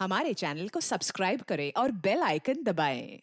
हमारे चैनल को सब्सक्राइब करें और बेल आइकन दबाएं।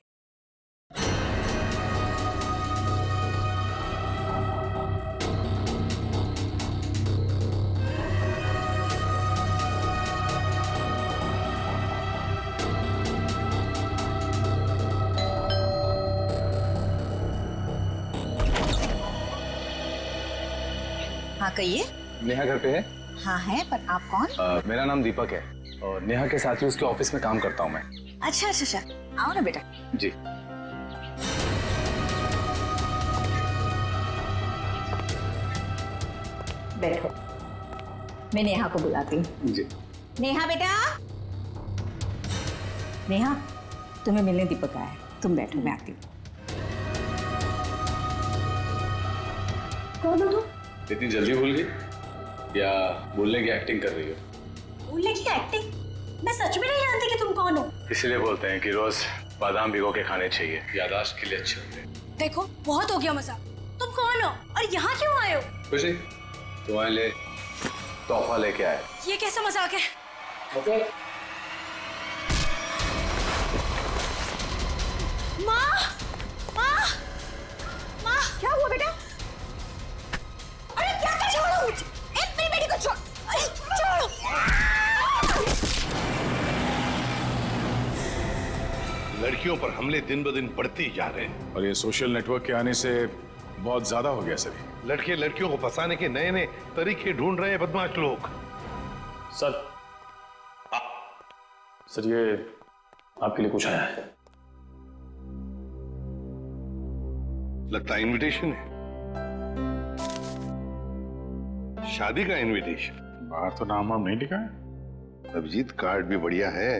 हाँ कहिए। नेहा घर पे है? हाँ है, पर आप कौन? मेरा नाम दीपक है और नेहा के साथ ही उसके ऑफिस में काम करता हूँ मैं। अच्छा अच्छा अच्छा, आओ ना बेटा। जी। बैठो, मैं नेहा को बुलाती हूँ। जी। नेहा बेटा। नेहा, तुम्हें मिलने दीपक आया है, तुम बैठो, मैं आती हूँ। कौन हो तुम? इतनी जल्दी भूल गई या बोलने की एक्टिंग कर रही हो? बोलने की एक्टिंग? मैं सच में नहीं जानती कि तुम कौन हो। इसलिए बोलते हैं कि रोज बादाम भिगो के खाने चाहिए, याददाश्त के लिए अच्छे होते हैं। देखो बहुत हो गया मजाक। तुम कौन हो और यहाँ क्यों आए हो? कुछ नहीं, तुम्हारे लिए तोहफा लेके आया। ये कैसा मजाक है? ओके। माँ, माँ, माँ, क्या हुआ बेटा? अरे क्या कर, छोड़ो मुझे, एक मेरी बेटी को छोड़, अरे छोड़ो। लड़कियों पर हमले दिन ब दिन बढ़ते ही जा रहे हैं और ये सोशल नेटवर्क के आने से बहुत ज्यादा हो गया सभी। लड़के लड़कियों को फंसाने के नए नए तरीके ढूंढ रहे हैं बदमाश लोग। सर, सर ये आपके लिए कुछ आया है। लगता है इनविटेशन है, शादी का इनविटेशन। बाहर तो नाम वाम नहीं लिखा है। अभिजीत कार्ड भी बढ़िया है।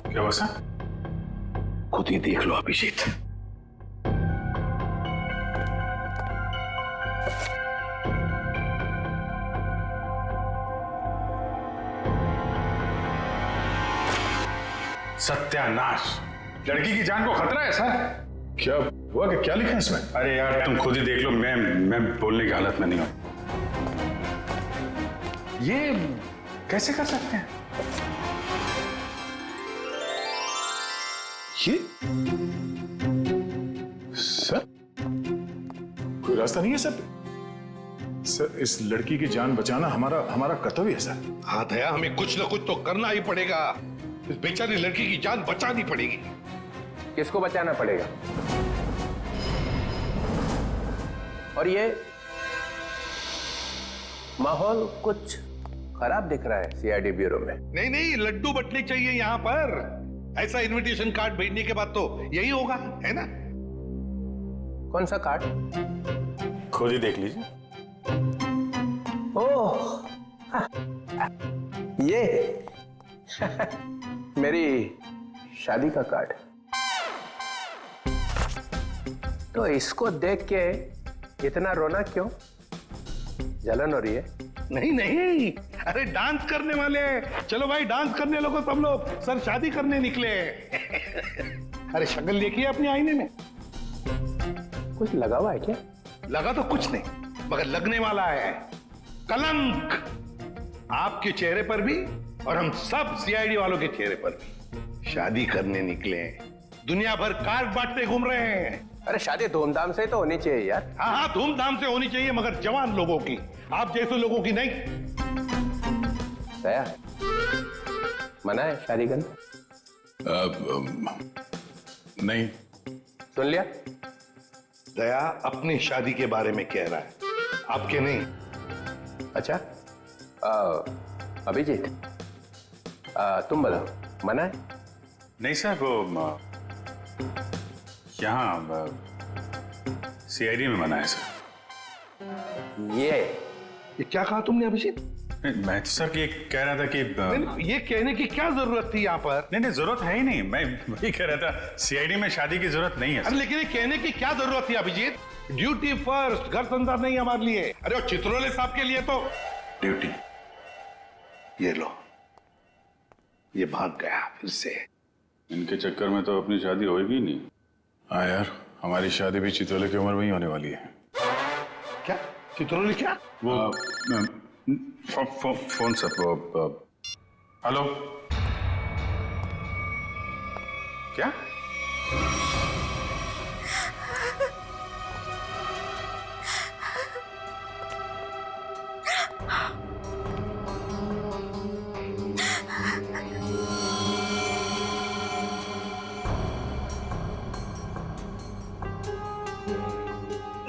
क्या बसा? खुद ही देख लो अभिजीत। सत्यानाश, लड़की की जान को खतरा है सर। क्या हुआ कि क्या लिखा है इसमें? अरे यार तुम खुद ही देख लो, मैं बोलने की हालत में नहीं हूं। ये कैसे कर सकते हैं? ये सर कोई रास्ता नहीं है सर? सर इस लड़की की जान बचाना हमारा कर्तव्य है सर। हाँ दया, हमें कुछ ना कुछ तो करना ही पड़ेगा। इस बेचारी लड़की की जान बचानी पड़ेगी। किसको बचाना पड़ेगा? और ये माहौल कुछ खराब दिख रहा है सीआईडी ब्यूरो में। नहीं नहीं, लड्डू बटने चाहिए यहाँ पर। ऐसा इनविटेशन कार्ड भेजने के बाद तो यही होगा, है ना? कौन सा कार्ड? खुद ही देख लीजिए। ओह ये मेरी शादी का कार्ड। तो इसको देख के इतना रोना क्यों? जलन हो रही है? नहीं नहीं, अरे डांस करने वाले। चलो भाई डांस करने लगो सब लोग। सर शादी करने निकले। अरे शक्ल देखिए अपने आईने में। कुछ लगा हुआ है क्या? लगा तो कुछ नहीं, मगर लगने वाला है कलंक। आपके चेहरे पर भी और हम सब सीआईडी वालों के चेहरे पर भी। शादी करने निकले हैं, दुनिया भर कार्ड बांटते घूम रहे हैं। अरे शादी धूमधाम से तो होनी चाहिए यार। हाँ हाँ, धूमधाम से होनी चाहिए, मगर जवान लोगों की, आप जैसे लोगों की नहीं। दया, मना है शादी करना? नहीं। सुन लिया? दया अपनी शादी के बारे में कह रहा है, आपके नहीं। अच्छा, अभिजीत तुम बोलो, मना है? नहीं सर, वो यहाँ सीआईडी में मना है सर। ये क्या कहा तुमने अभिजीत? मैं तो सर ये कह रहा था कि ये कहने की क्या जरूरत थी यहाँ पर? नहीं जरूरत है ही नहीं। मैं वही कह रहा था, सीआईडी में शादी की जरूरत नहीं है। अरे लेकिन ये कहने की क्या जरूरत थी अभिजीत? ड्यूटी फर्स्ट, घर संसार नहीं हमारे लिए। अरे और चित्रोले साहब के लिए तो ड्यूटी ये लो, ये भाग गया फिर से। इनके चक्कर में तो अपनी शादी होगी नहीं। हाँ यार, हमारी शादी भी चित्रोले की उम्र में ही होने वाली है। क्या चित्रोले? क्या वो फोन से हेलो, क्या?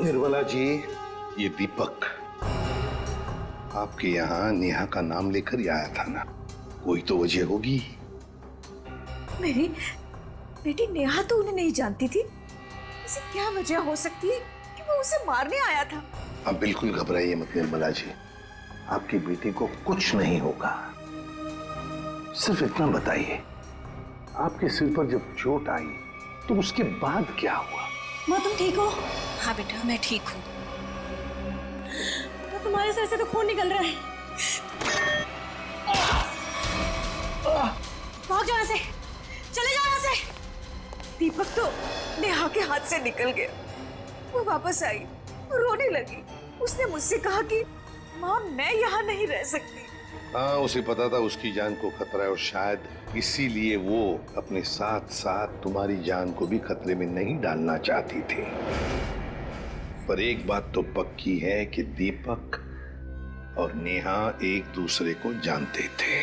निर्मला जी, ये दीपक आपके यहाँ नेहा का नाम लेकर ही आया था ना, कोई तो वजह होगी। मेरी बेटी नेहा तो उन्हें नहीं जानती थी, ऐसी क्या वजह हो सकती है कि वो उसे मारने आया था? आप बिल्कुल घबराइए मत निर्मला जी, आपकी बेटी को कुछ नहीं होगा। सिर्फ इतना बताइए, आपके सिर पर जब चोट आई तो उसके बाद क्या हुआ? माँ तुम ठीक हो? हाँ बेटा मैं ठीक हूँ। तो तुम्हारे सर से तो खून निकल रहा है। भाग जाओ यहाँ से, चले जाओ यहाँ से। दीपक तो नेहा के हाथ से निकल गया। वो वापस आई, रोने लगी। उसने मुझसे कहा कि माँ मैं यहाँ नहीं रह सकती। हाँ, उसे पता था उसकी जान को खतरा है और शायद इसीलिए वो अपने साथ साथ तुम्हारी जान को भी खतरे में नहीं डालना चाहती थी। पर एक बात तो पक्की है कि दीपक और नेहा एक दूसरे को जानते थे।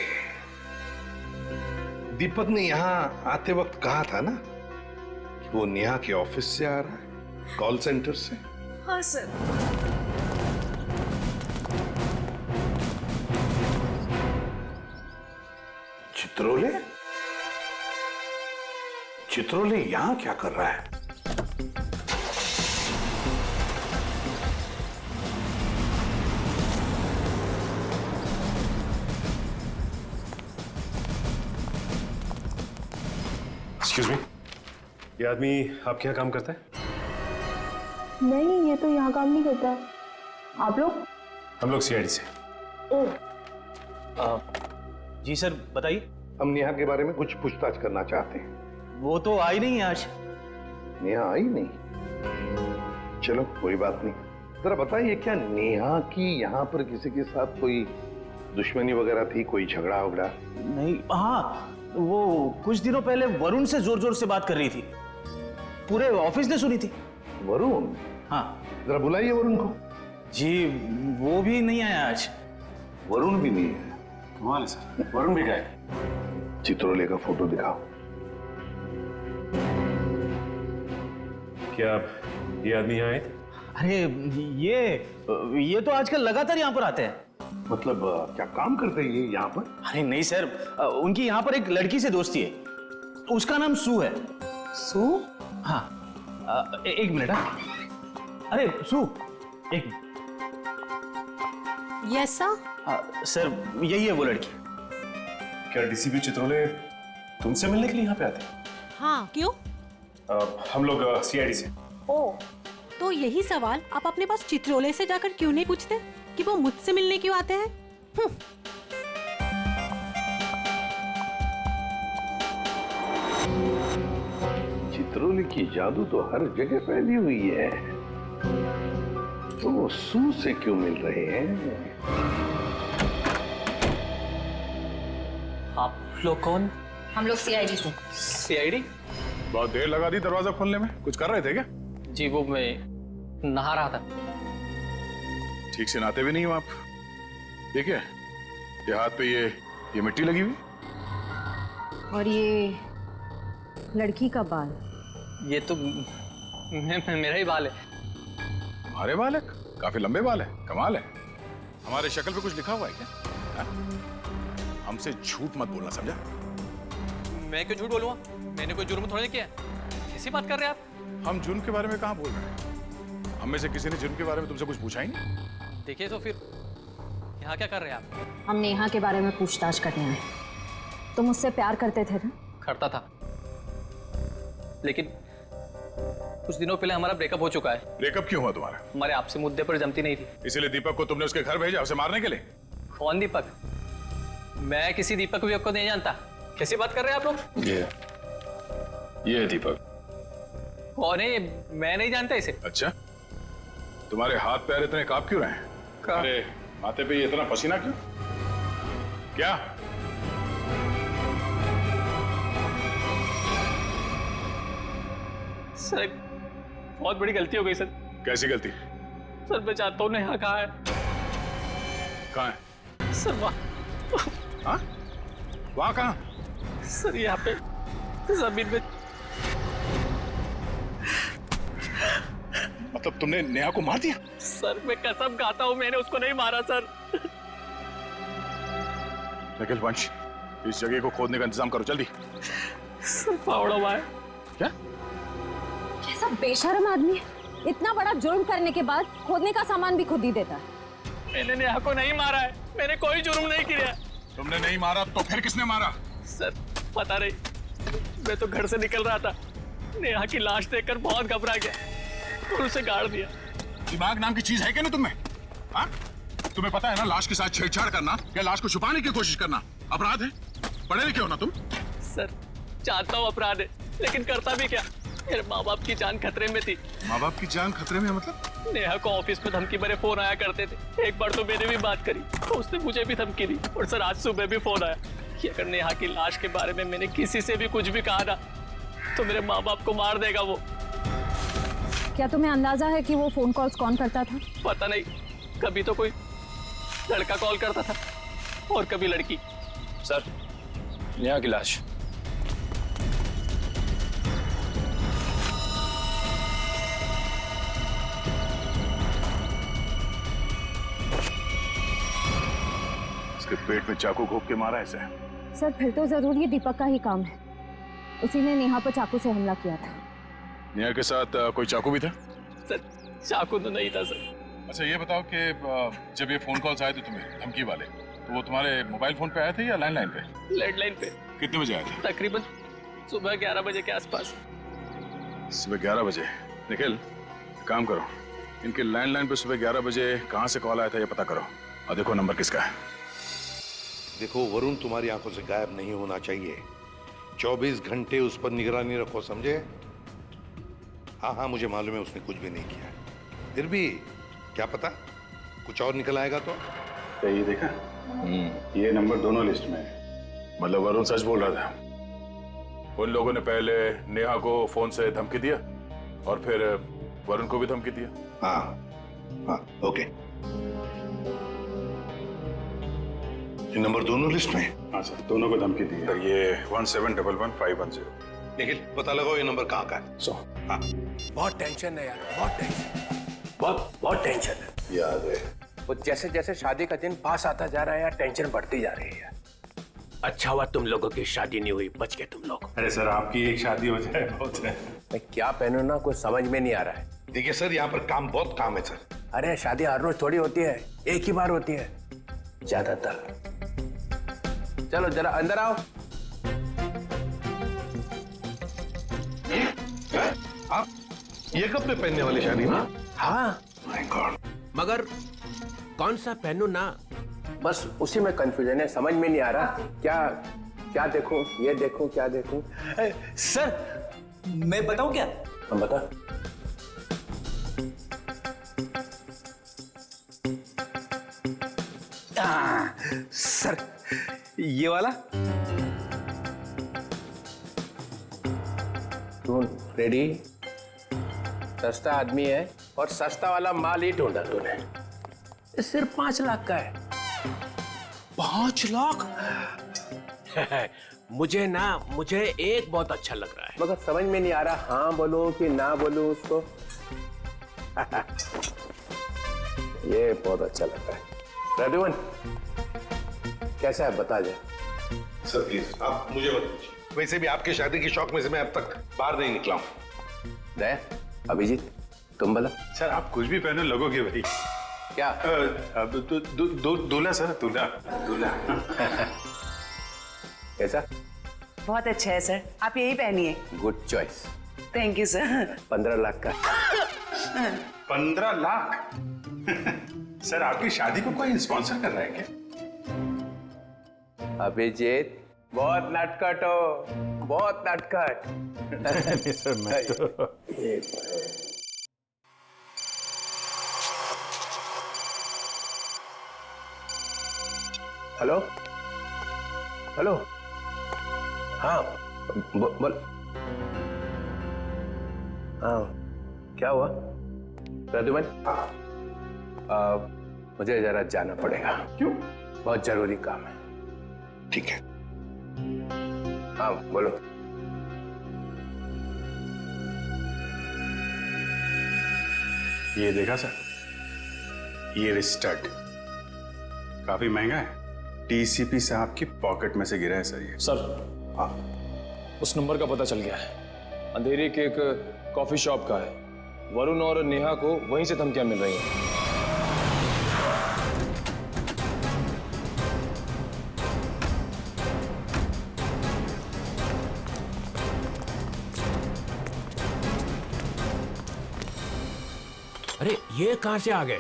दीपक ने यहाँ आते वक्त कहा था ना कि वो नेहा के ऑफिस से आ रहा है, कॉल सेंटर से। हाँ सर। चित्रोले? चित्रोले यहां क्या कर रहा है? एक्सक्यूज मी, ये आदमी आपके यहाँ काम करता है? नहीं, ये तो यहाँ काम नहीं करता। आप लोग? हम लोग सीआईडी से। जी सर बताइए। हम नेहा के बारे में कुछ पूछताछ करना चाहते हैं। वो तो आई नहीं है आज। नेहा आई नहीं? चलो कोई बात नहीं। जरा बताइए, क्या नेहा की यहाँ पर किसी के साथ कोई दुश्मनी वगैरह थी, कोई झगड़ा वगड़ा? नहीं, हाँ वो कुछ दिनों पहले वरुण से जोर जोर से बात कर रही थी, पूरे ऑफिस ने सुनी थी। वरुण? हाँ। जरा बुलाइए वरुण को। जी वो भी नहीं आया आज। वरुण भी नहीं है? कमाल है सर, वरुण भी गए। चित्रोले का फोटो दिखाओ। क्या ये आदमी यहाँ आए थे? अरे ये तो आजकल लगातार यहाँ पर आते हैं। मतलब क्या काम करते हैं ये यहाँ पर? अरे नहीं सर, उनकी यहाँ पर एक लड़की से दोस्ती है, उसका नाम सू है। सू? हाँ एक मिनट। अरे सू, एक मिनट। Yes sir. सर यही है वो लड़की। क्या डीसीपी चित्रोले तुमसे मिलने के लिए यहाँ पे आते हैं? हाँ क्यों? हम लोग सीआईडी से। ओ, तो यही सवाल आप अपने पास चित्रोले से जाकर क्यों नहीं पूछते कि वो मुझसे मिलने क्यों आते हैं? चित्रोले की जादू तो हर जगह फैली हुई है, तो वो सू से क्यों मिल रहे हैं? आप लोग कौन? हम लोग सीआईडी से। सीआईडी? बहुत देर लगा दी दरवाजा खोलने में, कुछ कर रहे थे क्या? जी वो मैं नहा रहा था। ठीक से नहाते भी नहीं हो आप। देखिए ये हाथ पे ये मिट्टी लगी हुई। और ये लड़की का बाल? ये तो मेरा ही बाल है। हमारे बाल है? काफी लंबे बाल है, कमाल है। हमारे शक्ल पे कुछ लिखा हुआ है क्या? हा? हमसे झूठ मत बोलना, समझा? मैं क्यों झूठ बोलूँगा? मैंने कोई जुर्म थोड़ा नहीं किया। कैसी बात कर रहे हैं आप? हम जुर्म के बारे में कहाँ बोल रहे हैं? हम में से किसी ने जुर्म के बारे में तुमसे कुछ पूछा ही नहीं। देखिए तो फिर यहाँ क्या कर रहे हैं आप? हम नेहा के बारे में पूछताछ करने आए। तुम मुझसे प्यार करते थे ना? करता था, लेकिन कुछ दिनों पहले हमारा ब्रेकअप हो चुका है। ब्रेकअप क्यों हुआ तुम्हारा? हमारे आपसे मुद्दे पर जमती नहीं थी। इसीलिए दीपक को तुमने उसके घर भेजा उसे मारने के लिए? कौन दीपक? मैं किसी दीपक विवेक को नहीं जानता। कैसी बात कर रहे हैं आप लोग? ये है दीपक। कौन है ये? मैं नहीं जानता इसे। अच्छा, तुम्हारे हाथ पैर इतने कांप क्यों रहे हैं? अरे माथे पे ये इतना पसीना क्यों? क्या? सर बहुत बड़ी गलती हो गई सर। कैसी गलती? सर मैं चाहता हूँ नेहा कहाँ है? कहाँ है? सर वहाँ। हाँ? वहाँ कहाँ? सर यहाँ पे जमीन में। मतलब तुमने नेहा को मार दिया? सर मैं कसम खाता हूँ मैंने उसको नहीं मारा सर। निखिल वंश, इस जगह को खोदने का इंतजाम करो जल्दी। सर फावड़ा हुआ है। क्या? कैसा बेशर्म आदमी है, इतना बड़ा जुर्म करने के बाद खोदने का सामान भी खुद ही देता है। मैंने नेहा को नहीं मारा है, मैंने कोई जुर्म नहीं किया। तुमने नहीं मारा तो फिर किसने मारा? सर पता नहीं, मैं तो घर से निकल रहा था, नेहा की लाश देखकर बहुत घबरा गया और उसे गाड़ दिया। दिमाग नाम की चीज है क्या ना तुम्हें? हाँ? तुम्हें पता है ना लाश के साथ छेड़छाड़ करना या लाश को छुपाने की कोशिश करना अपराध है। पढ़े लिखे हो ना तुम? सर चाहता हूँ अपराध है, लेकिन करता भी क्या? मेरे माँ बाप की जान खतरे में थी। माँ बाप की जान खतरे में मतलब? नेहा को ऑफिस में धमकी भरे फोन आया करते थे। एक बार तो मैंने भी बात करी तो उसने मुझे भी धमकी दी। और सर आज सुबह भी फोन आया कि अगर नेहा की लाश के बारे में मैंने किसी से भी कुछ भी कहा ना तो मेरे माँ बाप को मार देगा वो। क्या तुम्हें अंदाजा है कि वो फोन कॉल्स कौन करता था? पता नहीं, कभी तो कोई लड़का कॉल करता था और कभी लड़की। सर, नेहा की लाश। इसके पेट में चाकू घोंप के मारा ऐसे? सर फिर तो जरूर ये दीपक का ही काम है, उसी ने नेहा पर चाकू से हमला किया था। नेहा के साथ कोई चाकू भी था? सर चाकू तो नहीं था सर। अच्छा ये बताओ कि जब ये फोन कॉल्स आए थे तुम्हें धमकी वाले, तो वो तुम्हारे मोबाइल फोन पे आए थे या लैंडलाइन पे? लैंडलाइन पे। कितने बजे आए थे? तकरीबन सुबह 11 बजे के आसपास। सुबह 11 बजे? निखिल काम करो, इनके लैंडलाइन पे सुबह 11 बजे कहाँ से कॉल आया था ये पता करो और देखो नंबर किसका है। देखो वरुण तुम्हारी आंखों से गायब नहीं होना चाहिए। 24 घंटे उस पर निगरानी रखो, समझे? हाँ हाँ मुझे मालूम है उसने कुछ भी नहीं किया, फिर भी क्या पता कुछ और निकल आएगा तो। ये देखा, ये नंबर दोनों लिस्ट में है। मतलब वरुण सच बोल रहा था। उन लोगों ने पहले नेहा को फोन से धमकी दिया और फिर वरुण को भी धमकी दिया। हाँ हाँ ओके, ये नंबर दोनों लिस्ट में? हाँ सर, दोनों को धमकी दी है। ये 17111510। निखिल पता लगाओ ये नंबर कहाँ का है। हाँ बहुत टेंशन है यार, बहुत टेंशन, बहुत टेंशन है। याद है वो जैसे जैसे शादी का दिन पास आता जा रहा है यार, टेंशन बढ़ती जा रही है। अच्छा हुआ तुम लोगों की शादी नहीं हुई, बच गए तुम लोग। अरे सर आपकी एक शादी हो जाए बहुत है। मैं क्या पहनूं ना कुछ समझ में नहीं आ रहा है। देखिए सर यहाँ पर बहुत काम है सर। अरे शादी हर रोज थोड़ी होती है, एक ही बार होती है ज्यादातर। चलो जरा अंदर आओ। आप ये कब पे पहनने वाली शादी में? हाँ माय गॉड, मगर कौन सा पहनूं ना, बस उसी में कंफ्यूजन है, समझ में नहीं आ रहा क्या देखूं, ये देखूं क्या देखूं। सर मैं बताऊं क्या? हम बता। सर ये वाला। तू रेडी? सस्ता आदमी है और सस्ता वाला माल ही ढूंढा तूने। ये सिर्फ 5 लाख का है। 5 लाख? मुझे एक बहुत अच्छा लग रहा है, मगर समझ में नहीं आ रहा हाँ बोलूं कि ना बोलूं उसको। ये बहुत अच्छा लग रहा है। रघुवन कैसा है बता जा। सर प्लीज आप मुझे मत पूछिए, वैसे भी आपके शादी की शौक में से मैं अब तक बाहर नहीं निकला हूँ। दया, अभिजीत तुम बोला। सर आप कुछ भी पहने लगोगे भाई। क्या? दूल्हा सर, दूल्हा। कैसा? बहुत अच्छा है सर, आप यही पहनिए। Good choice. Thank you sir. 15 lakh का। 15 लाख? सर आपकी शादी को कोई स्पॉन्सर कर रहा है क्या? अभिजीत बहुत नटखट हो, बहुत नटखट। नहीं सर, मैं तो हेलो हेलो, हाँ बोल। हाँ क्या हुआ प्रद्युमन? मुझे जरा जाना पड़ेगा। क्यों? बहुत जरूरी काम है। ठीक है। हाँ बोलो। ये देखा सर, ये स्टड काफी महंगा है। डीसीपी साहब की पॉकेट में से गिरा है सर ये। सर हाँ, उस नंबर का पता चल गया है। अंधेरे के एक कॉफी शॉप का है। वरुण और नेहा को वहीं से धमकियां मिल रही हैं। अरे ये कहां से आ गए?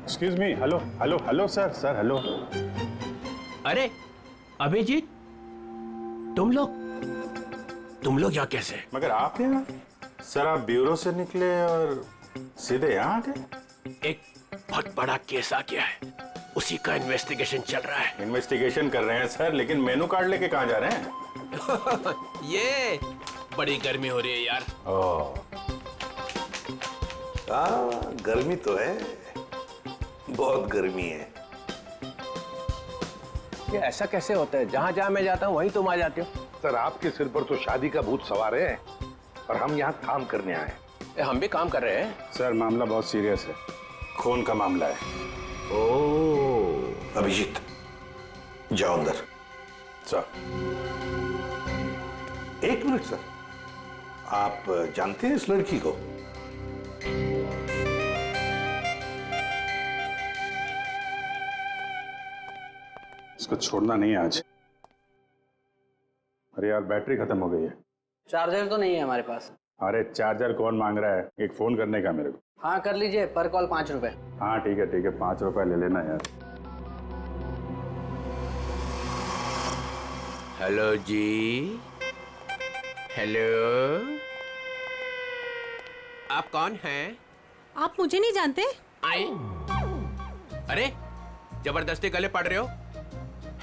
Excuse me, hello hello hello sir, sir hello. अरे अभिजीत, तुम लोग यहाँ कैसे? मगर आप यहाँ? सर आप ब्यूरो से निकले और सीधे यहाँ आ गए? एक बहुत बड़ा केस आ गया है, उसी का इन्वेस्टिगेशन चल रहा है। इन्वेस्टिगेशन कर रहे हैं सर, लेकिन मेनू कार्ड लेके कहाँ जा रहे हैं? ये बड़ी गर्मी हो रही है यार। गर्मी तो है, बहुत गर्मी है। ये ऐसा कैसे होता है? जहाँ जहाँ मैं जाता हूँ वहीं तुम आ जाते हो। सर आपके सिर पर तो शादी का भूत सवार है और हम यहाँ काम करने आए। हम भी काम कर रहे हैं। सर मामला बहुत सीरियस है, खून का मामला है। ओह अभिजीत जाओ अंदर। सर एक मिनट सर, आप जानते हैं इस लड़की को? इसको छोड़ना नहीं आज। अरे यार बैटरी खत्म हो गई है। चार्जर तो नहीं है हमारे पास। अरे चार्जर कौन मांग रहा है, एक फोन करने का मेरे को। हाँ कर लीजिए, पर कॉल 5 रुपए। हाँ ठीक है 5 रुपए ले लेना यार। हेलो जी, हेलो, आप कौन हैं? आप मुझे नहीं जानते? आई, अरे जबरदस्ती गले पड़ रहे हो,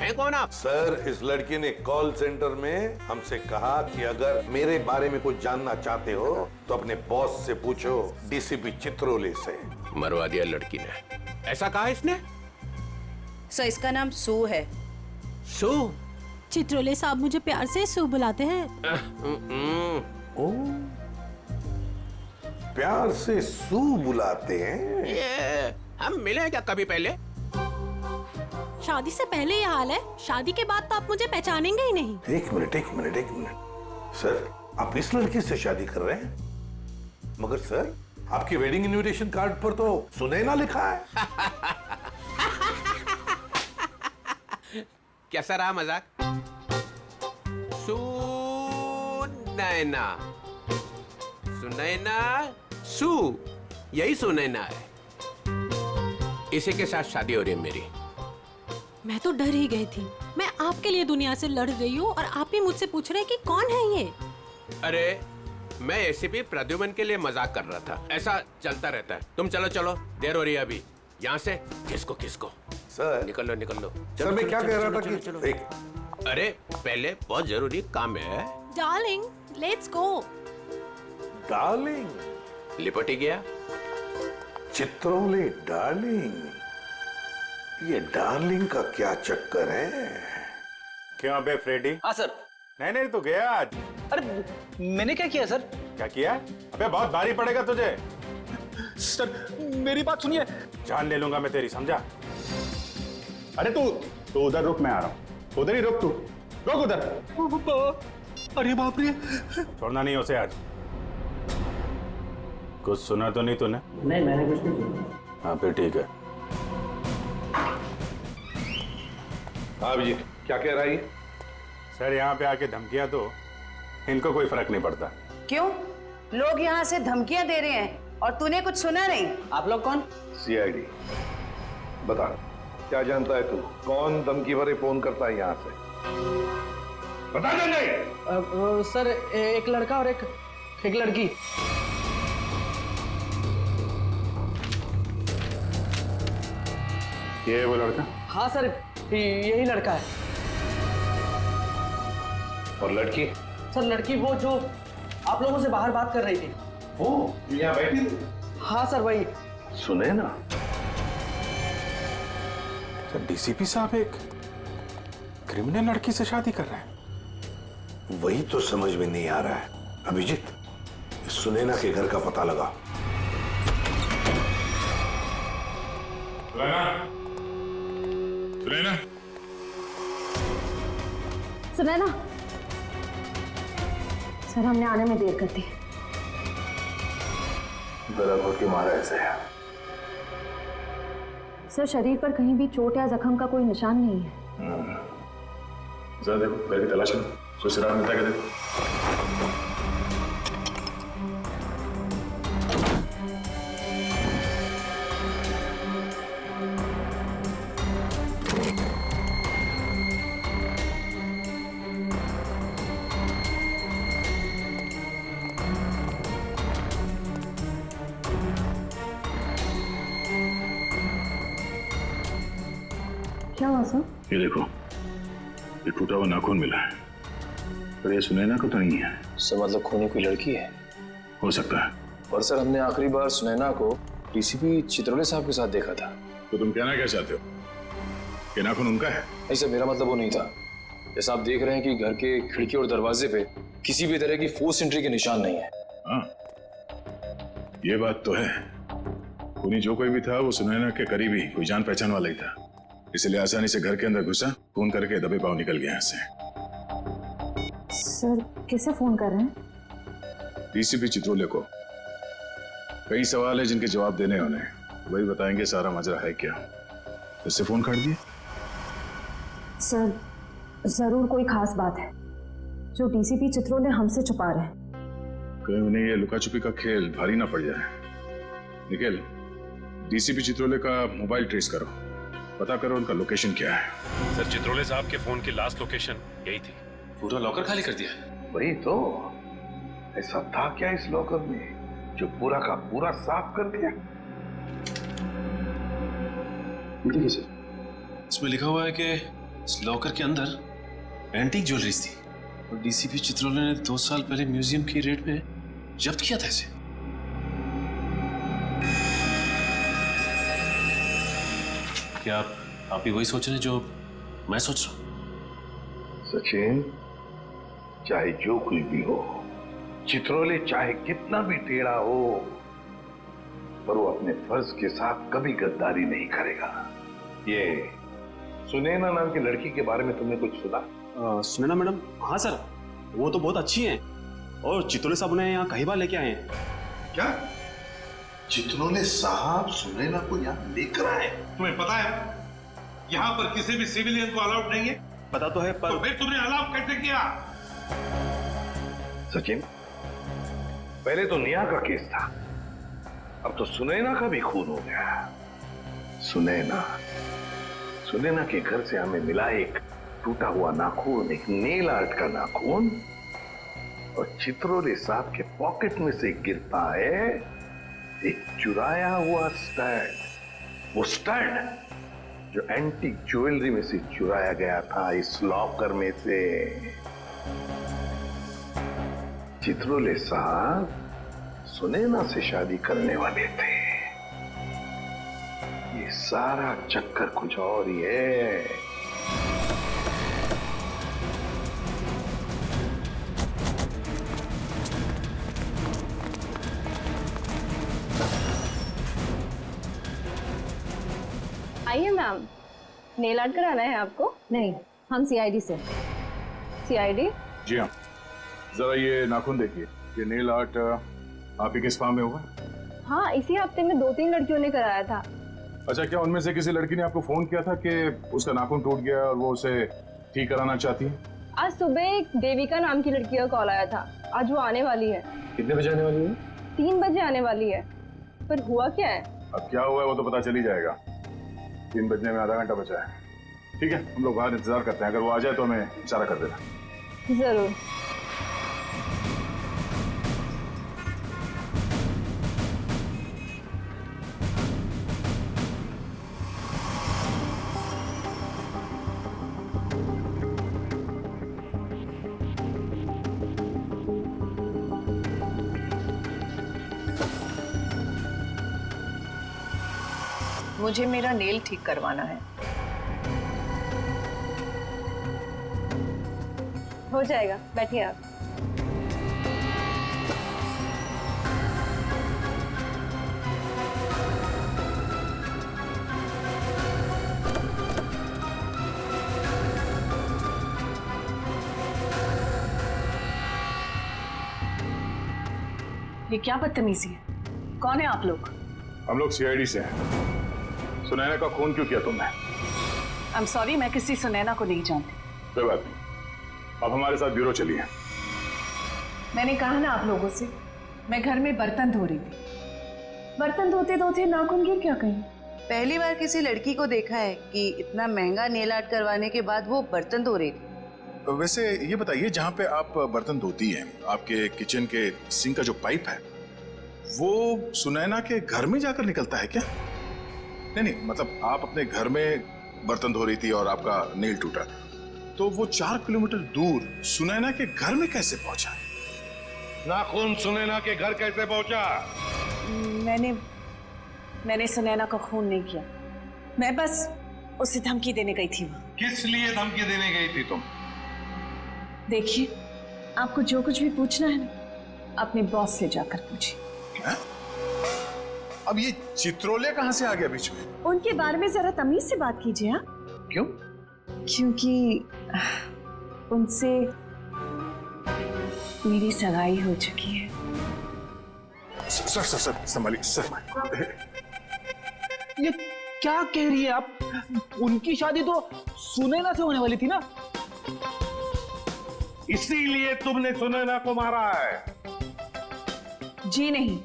हैं कौन आप? सर इस लड़की ने कॉल सेंटर में हमसे कहा कि अगर मेरे बारे में कुछ जानना चाहते हो तो अपने बॉस से पूछो, डीसीपी चित्रोले से। मरवा दिया लड़की ने, ऐसा कहा इसने? सर इसका नाम सू है। सू? चित्रोले साहब मुझे प्यार से सू बुलाते हैं। ओ, प्यार से सू बुलाते हैं? ये हम मिले हैं क्या कभी पहले? शादी से पहले ये हाल है, शादी के बाद तो आप मुझे पहचानेंगे ही नहीं। एक मिनट सर, आप इस लड़की से शादी कर रहे हैं? मगर सर आपकी वेडिंग इनविटेशन कार्ड पर तो सुनैना लिखा है। कैसा रहा मजाक? सुनैना, सू, यही सुनैना है। इसी के साथ शादी हो रही है मेरी। मैं तो डर ही गई थी। मैं आपके लिए दुनिया से लड़ रही हूँ और आप ही मुझसे पूछ रहे हैं कि कौन है ये? अरे मैं एसीपी प्रद्युमन के लिए मजाक कर रहा था, ऐसा चलता रहता है। तुम चलो चलो, देर हो रही है अभी। यहाँ से किसको सर निकल लो। सर मैं क्या कह रहा था कि चलो। एक अरे पहले बहुत जरूरी काम है। Darling, let's go. डार्लिंग? लिपटी गया। चित्रोले डार्लिंग? ये डार्लिंग का क्या चक्कर है? क्यों बे फ्रेडी? हाँ सर। नहीं तो गया आज। अरे मैंने क्या किया सर? क्या किया? अबे बहुत भारी पड़ेगा तुझे। सर मेरी बात सुनिए। जान ले लूंगा मैं तेरी, समझा? अरे तू उधर रुक, मैं आ रहा हूँ। उधर ही रुक, तू रुक उधर। अरे बाप रे, छोड़ना नहीं उसे आज। कुछ सुना तो नहीं तूने? नहीं मैंने कुछ नहीं सुना। हाँ फिर ठीक है। हाँ जी, क्या कह रहा है? सर यहाँ पे आके धमकियां तो इनको कोई फर्क नहीं पड़ता। क्यों? लोग यहाँ से धमकियां दे रहे हैं और तूने कुछ सुना नहीं? आप लोग कौन? सीआईडी। बता, क्या जानता है तू? कौन धमकी भरे फोन करता है यहाँ से? बता दे नहीं। सर, एक लड़का और एक लड़की। ये है वो लड़का? हाँ सर, यही लड़का है। और लड़की? सर, लड़की वो जो आप लोगों से बाहर बात कर रही थी। वो यहाँ बैठी थी? हाँ सर, वही। सुने ना, सर डीसीपी साहब एक क्रिमिनल लड़की से शादी कर रहे हैं। वही तो समझ में नहीं आ रहा है। अभिजीत, सुनैना के घर का पता लगा। सुनैना, सुनैना, सर हमने आने में देर कर दी। गला घोट के मारा ऐसे है। सर, शरीर पर कहीं भी चोट या जख्म का कोई निशान नहीं है। जरा देखो, घर की तलाश करो, कोई सुराग मिलता है क्या? देखो। क्या हुआ सर? ये देखो, ये टूटा हुआ नाखून मिला है, पर ये सुनैना को तो नहीं है। सर मतलब खूनी कोई लड़की है? हो सकता है। पर सर हमने आखिरी बार सुनैना को डीसीपी चित्रोले साहब के साथ देखा था। तो तुम कहना क्या चाहते हो? ये नाखून उनका है? नहीं सर, मेरा मतलब वो नहीं था। जैसा आप देख रहे हैं कि घर के खिड़की और दरवाजे पे किसी भी तरह की फोर्स एंट्री के निशान नहीं है। हाँ, ये बात तो है। खूनी जो कोई भी था वो सुनैना के करीबी कोई जान पहचान वाला ही था, इसलिए आसानी से घर के अंदर घुसा, फोन करके दबे पांव निकल गया यहाँ से। सर, किसे फोन कर रहे हैं? डीसीपी चित्रोले को। कई सवाल है जिनके जवाब देने होने, वही बताएंगे सारा माजरा है क्या। उससे फोन काट दिए? सर, जरूर कोई खास बात है जो डीसीपी चित्रोले हमसे छुपा रहे हैं। कहीं उन्हें ये लुका छुपी का खेल भारी ना पड़ जाए। निखिल, डीसीपी चित्रोले का मोबाइल ट्रेस करो, पता करो उनका लोकेशन क्या है। सर, चित्रोले साहब के फोन की लास्ट लोकेशन यही थी। पूरा लॉकर खाली कर दिया? वही तो, ऐसा था क्या इस लॉकर में जो पूरा का पूरा साफ कर दिया? देखिए सर, इसमें लिखा हुआ है कि इस लॉकर के अंदर एंटीक ज्वेलरीज थी और डीसीपी चित्रोले ने 2 साल पहले म्यूजियम की रेट में जब्त किया था इसे। क्या आप भी वही सोच रहे हैं जो मैं सोच रहा हूं? सचिन, चाहे जो कुछ भी हो, चित्रोले चाहे कितना भी टेढ़ा हो, पर वो अपने फर्ज के साथ कभी गद्दारी नहीं करेगा। ये सुनैना नाम की लड़की के बारे में तुमने कुछ सुना? सुनैना मैडम? हाँ सर, वो तो बहुत अच्छी हैं और चित्रोले साहब उन्हें यहाँ कई बार लेके आए हैं। क्या चित्रोले साहब सुनैना को यहाँ लेकर आए? तुम्हें पता है यहाँ पर किसी भी सिविलियन को अलाउड नहीं है? पता तो है, पर तो फिर तुमने अलाउ कैसे किया? सचिन, पहले तो नेहा का केस था, अब तो सुनैना का भी खून हो गया। सुनैना के घर से हमें मिला एक टूटा हुआ नाखून, एक नेल आर्ट का नाखून, और चित्रोले साहब के पॉकेट में से गिरता है एक चुराया हुआ स्टड। वो स्टड जो एंटीक ज्वेलरी में से चुराया गया था इस लॉकर में से। चित्रोले साहब सुनैना से शादी करने वाले थे। ये सारा चक्कर कुछ और ही है। आइए मैम, नेल आर्ट कराना है आपको? नहीं, हम सीआईडी से। सीआईडी? जी हाँ, जरा ये नाखून देखिए, ये नेल आर्ट आप ही के स्पा में होगा? हाँ, इसी हफ्ते में 2-3 लड़कियों ने कराया था। अच्छा, क्या उनमें से किसी लड़की ने आपको फोन किया था कि उसका नाखून टूट गया और वो उसे ठीक कराना चाहती है? आज सुबह एक देविका नाम की लड़की का कॉल आया था, आज वो आने वाली है। कितने बजे आने वाली है? 3 बजे आने वाली है। पर हुआ क्या है? अब क्या हुआ है वो तो पता चल ही जाएगा। 3 बजने में आधा घंटा बचा है। ठीक है, हम लोग बाहर इंतजार करते हैं, अगर वो आ जाए तो हमें इशारा कर देना। जरूर। मुझे मेरा नेल ठीक करवाना है। हो जाएगा, बैठिए आप। ये क्या बदतमीजी है? कौन है आप लोग? हम लोग सीआईडी से हैं। सुनैना का खून क्यों किया तुमने? आई एम सॉरी, मैं किसी सुनैना को नहीं जानती। कोई बात नहीं, अब हमारे साथ ब्यूरो चलिए। मैंने कहा ना आप लोगों से, मैं घर में बर्तन धो रही थी। बर्तन धोते धोते नाखून गिर क्या कहीं? पहली बार किसी लड़की को देखा है कि इतना महंगा नेल आर्ट करवाने के बाद वो बर्तन धो रही थी। वैसे ये बताइए, जहाँ पे आप बर्तन धोती हैं, आपके किचन के सिंक का जो पाइप है वो सुनैना के घर में जाकर निकलता है क्या? नहीं, मतलब आप अपने घर में बर्तन धो रही थी और आपका नेल टूटा, तो वो 4 किलोमीटर दूर सुनैना के घर में कैसे पहुंचा? नाखून सुनैना के घर कैसे पहुंचा? मैंने सुनैना का खून नहीं किया। मैं बस उसे धमकी देने गई थी वहां। किस लिए धमकी देने गई थी तुम? देखिए, आपको जो कुछ भी पूछना है ना, अपने बॉस से जाकर पूछिए। अब ये चित्रोले कहां से आ गया बीच में? उनके बारे में जरा तमीज से बात कीजिए। हाँ, क्यों? क्योंकि उनसे मेरी सगाई हो चुकी है। सर संभालिए सर। ये क्या कह रही है आप? उनकी शादी तो सुनैना से होने वाली थी ना? इसीलिए तुमने सुनैना को मारा है? जी नहीं,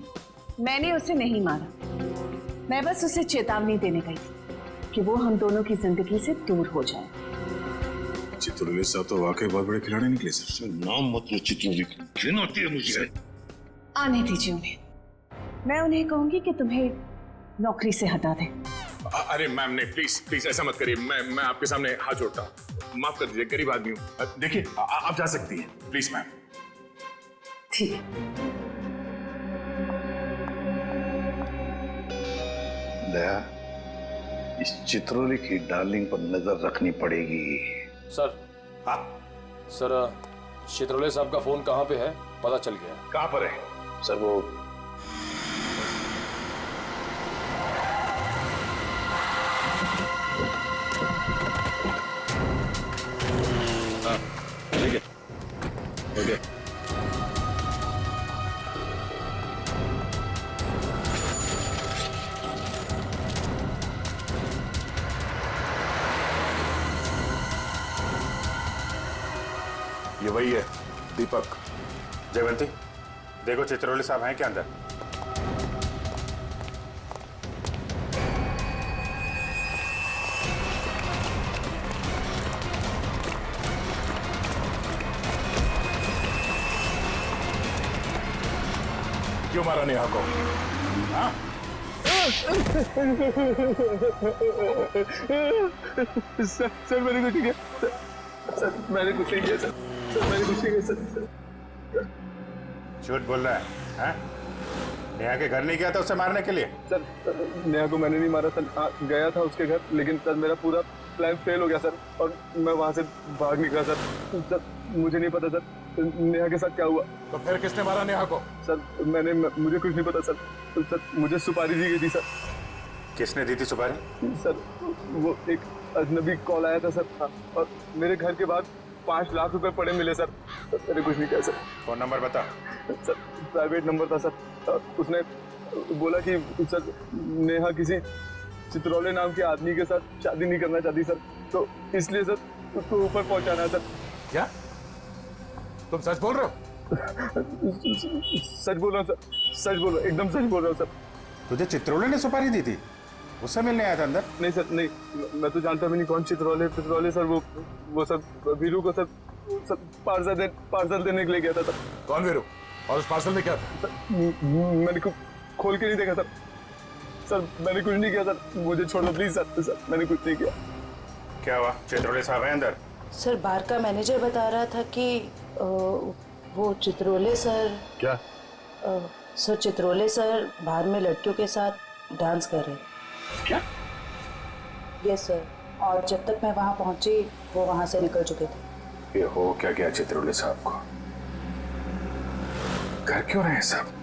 मैंने उसे नहीं मारा। मैं बस उसे चेतावनी देने गई थी कि वो हम दोनों की जिंदगी से दूर हो जाए। चित्रोले साहब तो वाकई बहुत बड़े खिलाड़ी निकले सर। नाम मत लो चित्रोले, घिन आती है मुझे। आने दीजिए उन्हें, मैं उन्हें कहूंगी कि तुम्हें नौकरी से हटा दें। अरे मैम नहीं, प्लीज ऐसा मत करिए। मैं आपके सामने हाथ जोड़ता हूँ, माफ कर दीजिए, गरीब आदमी हूँ। देखिए आप जा सकती हैं, प्लीज मैम। ठीक है। दया, इस चित्रोले की डार्लिंग पर नजर रखनी पड़ेगी। सर। हाँ सर, चित्रोले साहब का फोन कहाँ पे है पता चल गया। कहाँ पर है? सर वो ठीक है, ओके। ये वही है, दीपक। जयवंती, देखो चित्रोले साहब हैं क्या अंदर? क्यों मारा नेहा को? हाँ? सर मैंने कुछ नहीं किया। सर मैंने कुछ नहीं किया। सर मैंने कुछ नहीं किया। सर झूठ बोल रहा है? हाँ? नेहा के घर नहीं गया था उसे मारने के लिए? सर नेहा को मैंने नहीं मारा सर। गया था उसके घर, लेकिन सर मेरा पूरा प्लान फेल हो गया सर, और मैं वहां से भाग निकला सर। सर मुझे नहीं पता सर नेहा के साथ क्या हुआ। तो फिर किसने मारा नेहा को? सर मुझे कुछ नहीं पता सर। सर मुझे सुपारी दी गई थी सर। किसने दी थी सुपारी? सर वो एक अजनबी कॉल आया था सर, और मेरे घर के बाहर 5 लाख रुपए पड़े मिले सर। मैंने कुछ नहीं किया सर। फोन नंबर बता। सर प्राइवेट नंबर था सर। उसने बोला कि सर नेहा किसी चित्रोले नाम के आदमी के साथ शादी नहीं करना चाहती सर, तो इसलिए सर उसको ऊपर पहुंचाना है सर। क्या तुम सच बोल रहे हो? सच बोल रहा हूँ सर, सच बोल रहा हूँ, एकदम सच बोल रहा हूँ सर। तुझे चित्रोले ने सुपारी दी थी? उससे मिलने आया था अंदर? नहीं सर, नहीं, मैं तो जानता भी नहीं कौन चित्रोले सर, वो सब वीरू को सब पार्सल देने के लिए गया था सर। कौन वीरू? और उस पार्सल में क्या था? मैंने खोल के नहीं देखा सर, मैंने कुछ नहीं किया सर, मुझे छोड़ दो प्लीज सर, मैंने कुछ नहीं किया। क्या हुआ? चित्रोले साहब हैं अंदर? सर बार का मैनेजर बता रहा था कि वो चित्रोले सर। क्या? सर चित्रोले सर बाहर में लड़कियों के साथ डांस कर रहे। क्या? यस सर, और जब तक मैं वहां पहुंची वो वहां से निकल चुके थे। ये हो क्या गया चित्रोले साहब को? कर क्यों रहे हैं सब?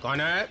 कौन है?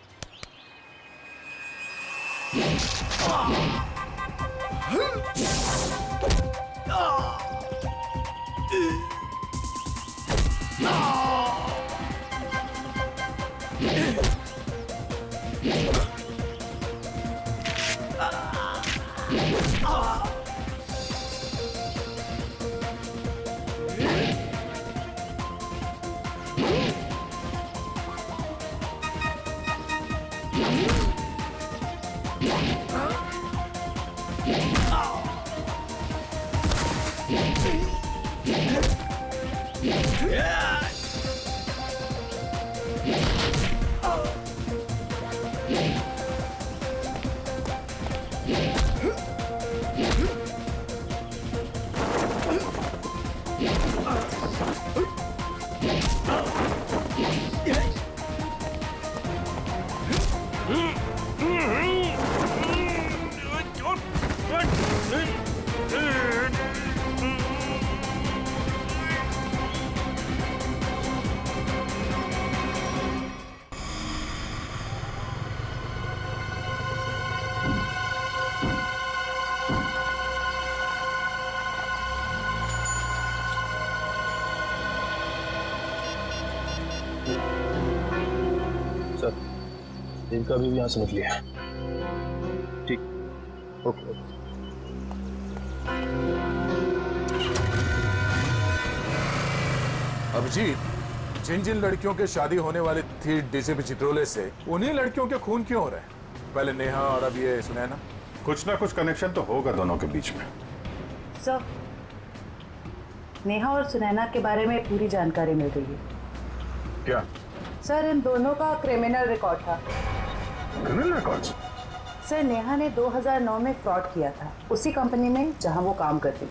इनका भी यहाँ से निकली है। ठीक, ओके। अभिजीत, जिन जिन लड़कियों के शादी होने वाली थी डीसीपी चित्रोले से, उन्हीं लड़कियों के खून क्यों हो रहे हैं? पहले नेहा और अब ये सुनैना। कुछ ना कुछ कनेक्शन तो होगा दोनों के बीच में। सर नेहा और सुनैना के बारे में पूरी जानकारी मिल गई है। क्या? सर इन दोनों का क्रिमिनल रिकॉर्ड था। Criminal records? सर नेहा ने 2009 में फ्रॉड किया था उसी कंपनी में जहां वो काम करती थी।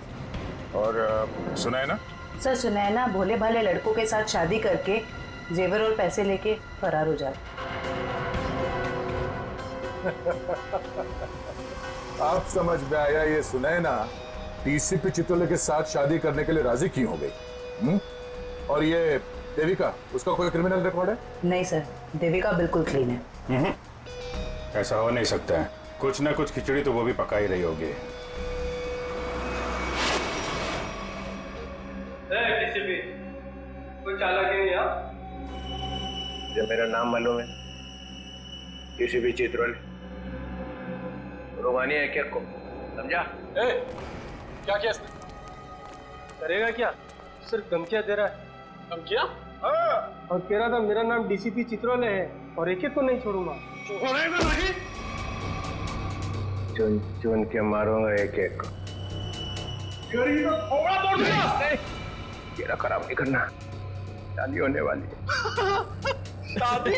और सुनैना? सर सुनैना भोले भाले लड़कों के साथ शादी करके जेवर और पैसे लेके फरार हो जाती। आप समझ में आया ये सुनैना डीसीपी चित्रोले के साथ शादी करने के लिए राजी क्यों हो गई? और ये देविका, उसका कोई क्रिमिनल रिकॉर्ड है? नहीं सर, देविका बिल्कुल क्लीन है। ऐसा हो नहीं सकता है, कुछ ना कुछ खिचड़ी तो वो भी पका ही रही होगी। कोई चालाकी नहीं है? जो मेरा नाम मालूम है, किसी भी चित्रोले रोमानी है क्या को समझा? क्या किया इसने? करेगा क्या? सिर्फ धमकियां दे रहा है। धमकियां? हाँ। और कह रहा था मेरा नाम डीसीपी चित्रोले है और एक एक को नहीं छोड़ूंगा। छोड़ेगा नहीं? चुन चुन के मारूंगा एक एक को। थोड़ा बोल दूंगा। तेरा खराब नहीं करना, शादी होने वाली है। शादी?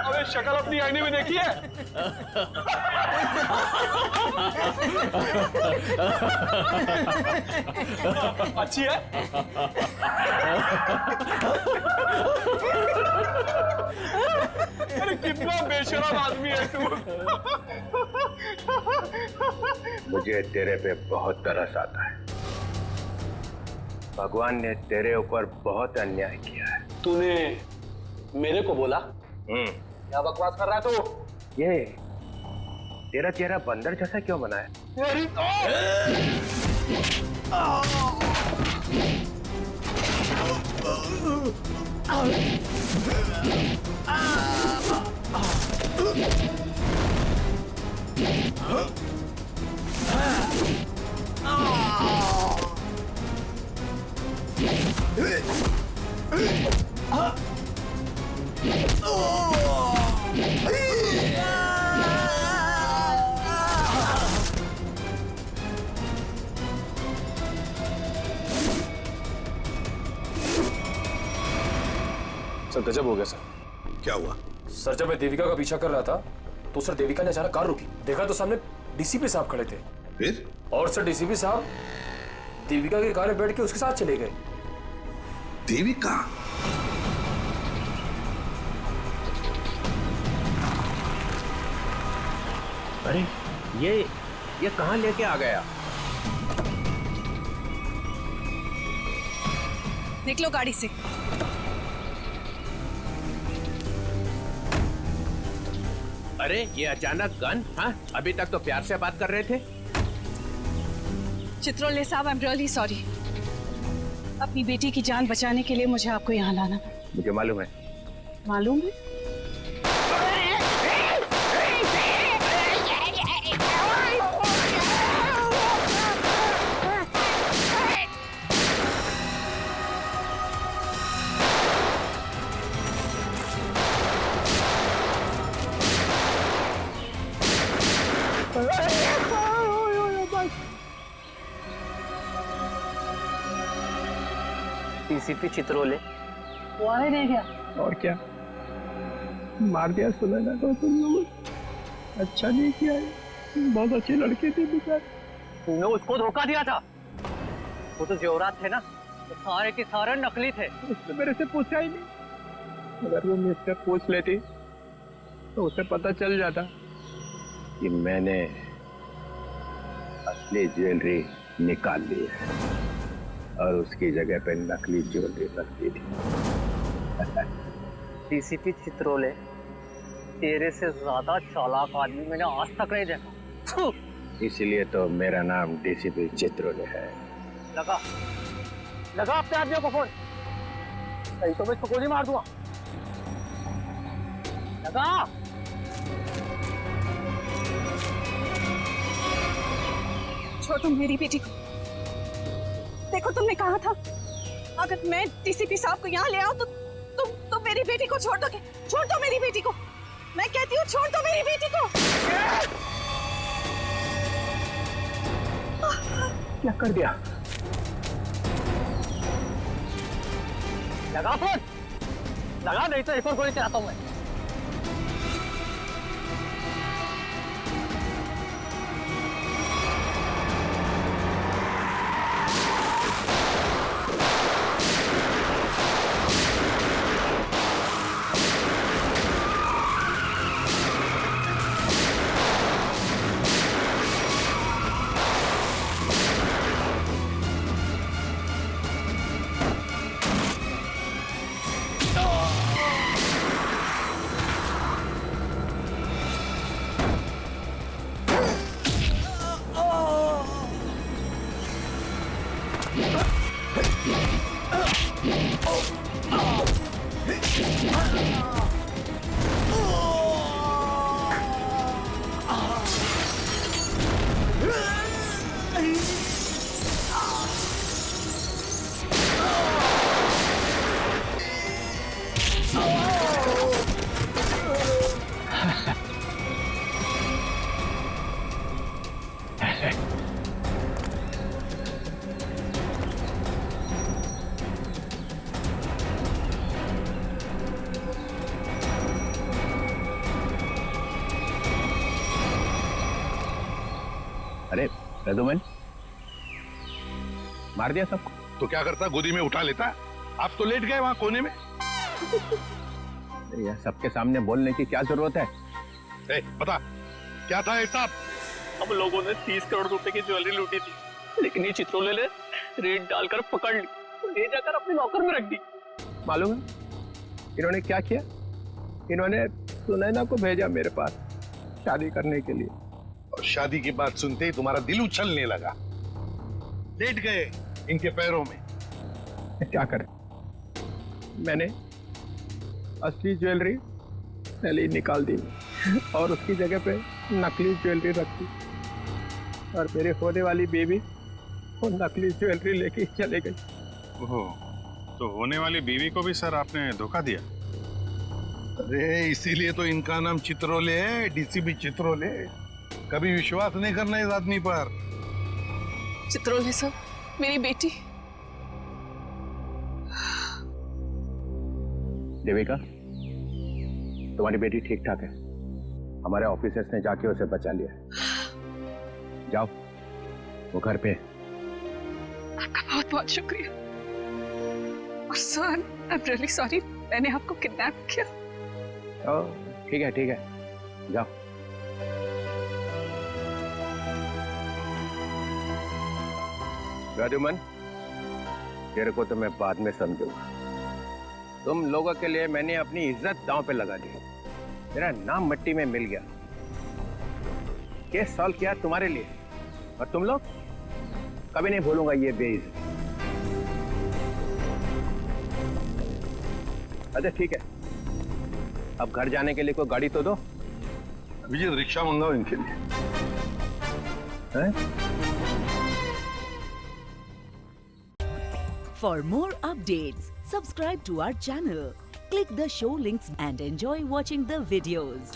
अबे शक्ल अपनी आईने में देखी है? अच्छी है? अरे कितना बेशरम आदमी है तू। मुझे तेरे पे बहुत तरस आता है। भगवान ने तेरे ऊपर बहुत अन्याय किया है। तूने मेरे को बोला? क्या बकवास कर रहा है तू? ये तेरा चेहरा बंदर जैसा क्यों बना है? तेरी सर गजब हो गया सर। क्या हुआ? सर जब मैं देविका का पीछा कर रहा था तो सर देविका ने अचानक कार रोकी। देखा तो सामने डीसीपी साहब खड़े थे। फिर? और सर डीसीपी साहब देविका की कार में बैठ के उसके साथ चले गए। देविका? अरे ये कहाँ लेके आ गया? निकलो गाड़ी से। अरे ये अचानक गन? हाँ, अभी तक तो प्यार से बात कर रहे थे। चित्रोले साहब, आई एम रियली सॉरी। अपनी बेटी की जान बचाने के लिए मुझे आपको यहाँ लाना पड़ा। मुझे मालूम है। मालूम है? डीसीपी चित्रोले वो आए नहीं गया। और क्या मार दिया सुना ना तो तुम लोग। अच्छा नहीं किया, बहुत अच्छे लड़के थे बेचारे। तूने उसको धोखा दिया था। वो तो जेवरात थे ना, तो सारे के सारे नकली थे। उसने मेरे से पूछा ही नहीं। अगर वो मुझसे पूछ लेती तो उसे पता चल जाता कि मैंने असली ज्वेलरी निकाल ली है और उसकी जगह पे नकली ज्वेलरी रख दी थी। डीसीपी चित्रोले, तेरे से ज्यादा चालाक आदमी मैंने आज तक नहीं देखा। इसलिए तो मेरा नाम डीसीपी चित्रोले है। लगा अपने आदमियों को फोन, नहीं तो मैं इसको गोली मार दूंगा। लगा। छोड़ तुम मेरी बेटी को। देखो तुमने कहा था अगर मैं डीसीपी साहब को यहाँ ले आऊं तो तुम मेरी बेटी को छोड़ दोगे। छोड़ दो मेरी बेटी को, मैं कहती हूँ छोड़ दो मेरी बेटी को। क्या कर दिया? लगा फोन, लगा, नहीं तो एक और गोली चलाता हूँ मैं। अरे रघुवन, मार दिया सबको? तो क्या करता, गोदी में उठा लेता? आप तो लेट गए वहां कोने में। यह सबके सामने बोलने की क्या जरूरत है? पता क्या था हिसाब? हम लोगों ने 30 करोड़ रुपए की ज्वेलरी लूटी थी, लेकिन ये चित्रोले ने रेड डालकर पकड़ ली, ले जाकर अपने लॉकर में रख दी। मालूम है इन्होंने क्या किया? इन्होंने सुनैना को भेजा मेरे पास शादी करने के लिए। और शादी की बात सुनते ही तुम्हारा दिल उछलने लगा, लेट गए इनके पैरों में। क्या करें, मैंने असली ज्वेलरी पहले ही निकाल दी और उसकी जगह पे नकली ज्वेलरी रख दी, और मेरे होने वाली बेबी वो नकली ज्वेलरी लेके चले गई। ओहो, तो होने वाली बीवी को भी सर आपने धोखा दिया? अरे इसीलिए तो इनका नाम चित्रोले है, डीसीपी चित्रोले। कभी विश्वास नहीं करना इस आदमी पर। चित्रोले सर, मेरी बेटी। देविका, तुम्हारी बेटी ठीक ठाक है। हमारे ऑफिसर्स ने जाके उसे बचा लिया। जाओ, वो घर पे। आपका बहुत बहुत शुक्रिया। और sir, I am really sorry, मैंने आपको किडनैप किया। ठीक है ठीक है, जाओ। राजूमन, तेरे को तो मैं बाद में समझूंगा। तुम लोगों के लिए मैंने अपनी इज्जत दांव पे लगा दी, मेरा नाम मिट्टी में मिल गया। केस सॉल्व किया तुम्हारे लिए, और तुम लोग कभी नहीं भूलूंगा ये बेइज्जती। अच्छा ठीक है, अब घर जाने के लिए कोई गाड़ी तो दो। अभिजीत, रिक्शा मंगाओ इनके लिए। For more updates, subscribe to our channel, click the show links and enjoy watching the videos.